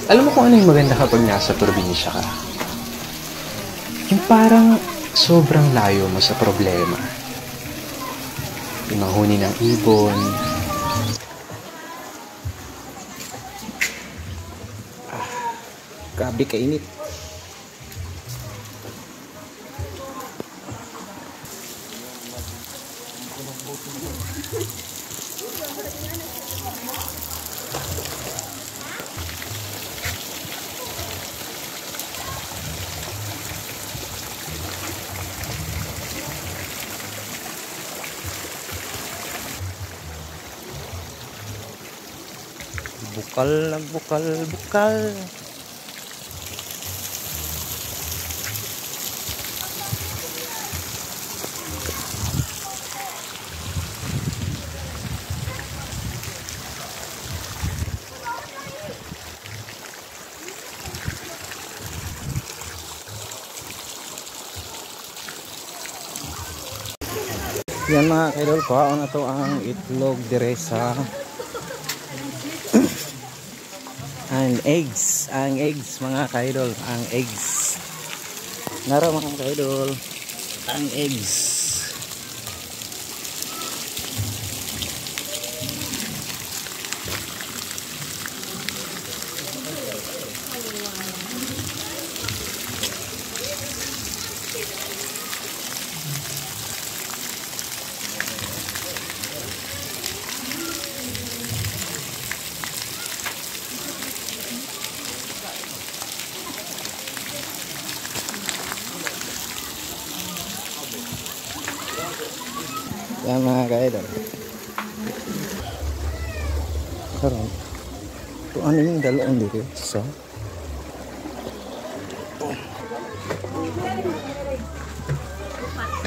Alam mo kung ano yung maganda kapag nasa probinsya ka? Yung parang sobrang layo mo sa problema. Yung manghuni ng ibon. Grabe kainit. Bukal na bukal, bukal. Yan mga kaidol ko, na to ang itlog dire sa ang eggs mga kaidol, ang eggs. Naro mga kaidol, ang eggs. Yan mga kaidol. Karon, ito ano yung dalawang dito? So,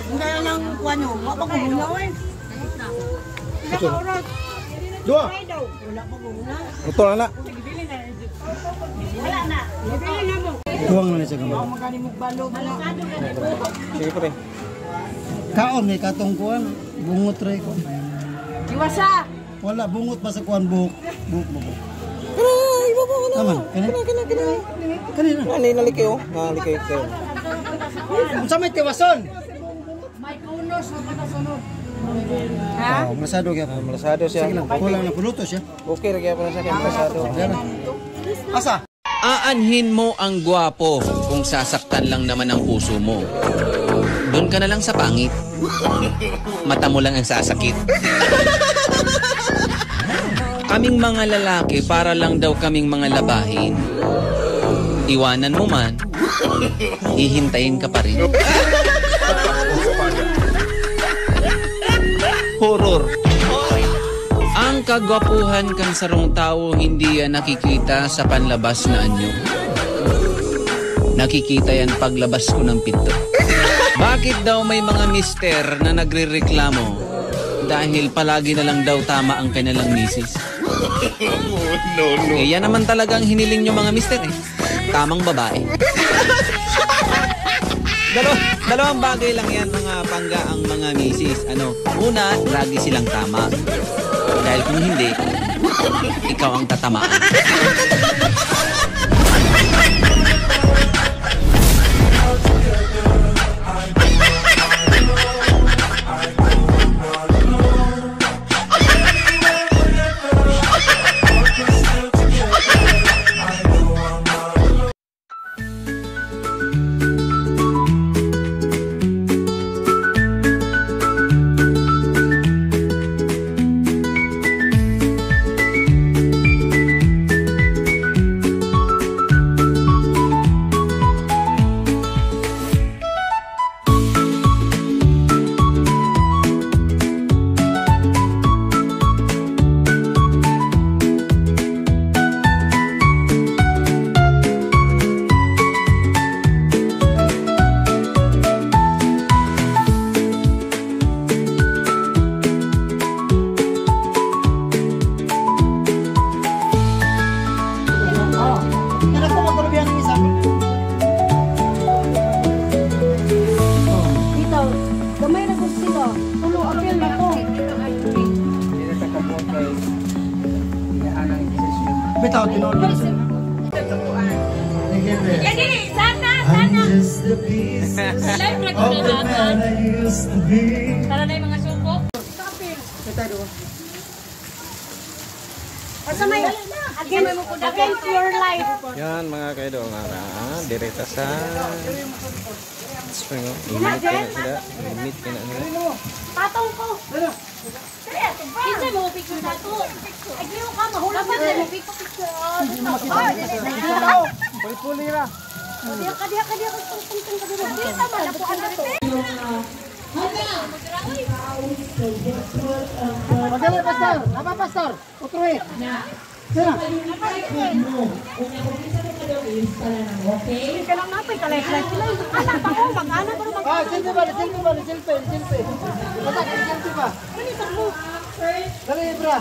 hindi na lang kuha nyo. Mapag-uulaw eh. Wala ka oras. dua. Wala pag-uulaw. Ito na na. Wala na. Bibili na mo. Tuwang na siya gamay. Magaling magbalo. Sige pre. Kaon may katong kuan, bungot ray ko. Iwasa. Wala bungot pa sa kuan buhok. Buhok. Ay, baba ka na. Tama, kanina. Nalikay oh. Nalikay kayo. Unsa may tiwason? May kunos na patasunod. Ha? Oh, masado gyud. Malasado siya. Sige lang, kulang na puluto siya. Okay, lagyan pa na sa malasado. Asa? Aanhin mo ang gwapo kung sasaktan lang naman ang puso mo. Doon ka na lang sa pangit. Mata mo lang ang sasakit. Kaming mga lalaki para lang daw kaming mga labahin. Iwanan mo man, hihintayin ka pa rin. Horror. Ang kagwapuhan kang sarong tao hindi yan nakikita sa panlabas na anyo. Nakikita yan paglabas ko ng pinto. Bakit daw may mga mister na nagrereklamo dahil palagi na lang daw tama ang kanilang misis? No. Eh, yan naman talagang hiniling nyo mga mister eh. Tamang babae. Dalawang bagay lang yan mga pangga ang mga misis. Una, lagi silang tama. Dahil kung hindi, ikaw ang tatamaan. Jadi, sana. Live na kinalaman. Para na yung mga suko. Against your life. Yan mga kaidol nga na direta sa spring oh. Imit ka na sila. Imit ka na nila. Patong ko. Kinsa mo picture na to? Agyo ka mahulog pa mo picture. Puli-puli ra. Kadiya ka tungtong ka dito. Dili ta malapuan na to. Madali, pastor. Apa, pastor? Utroy. Sana. Hindi ka lang napay kalay-kalay sila. Anak pa ko, mag-anak ko mag Ah, selfie ba? Selfie. Selfie ba? Selfie ba? Ganito mo. Dali, bra.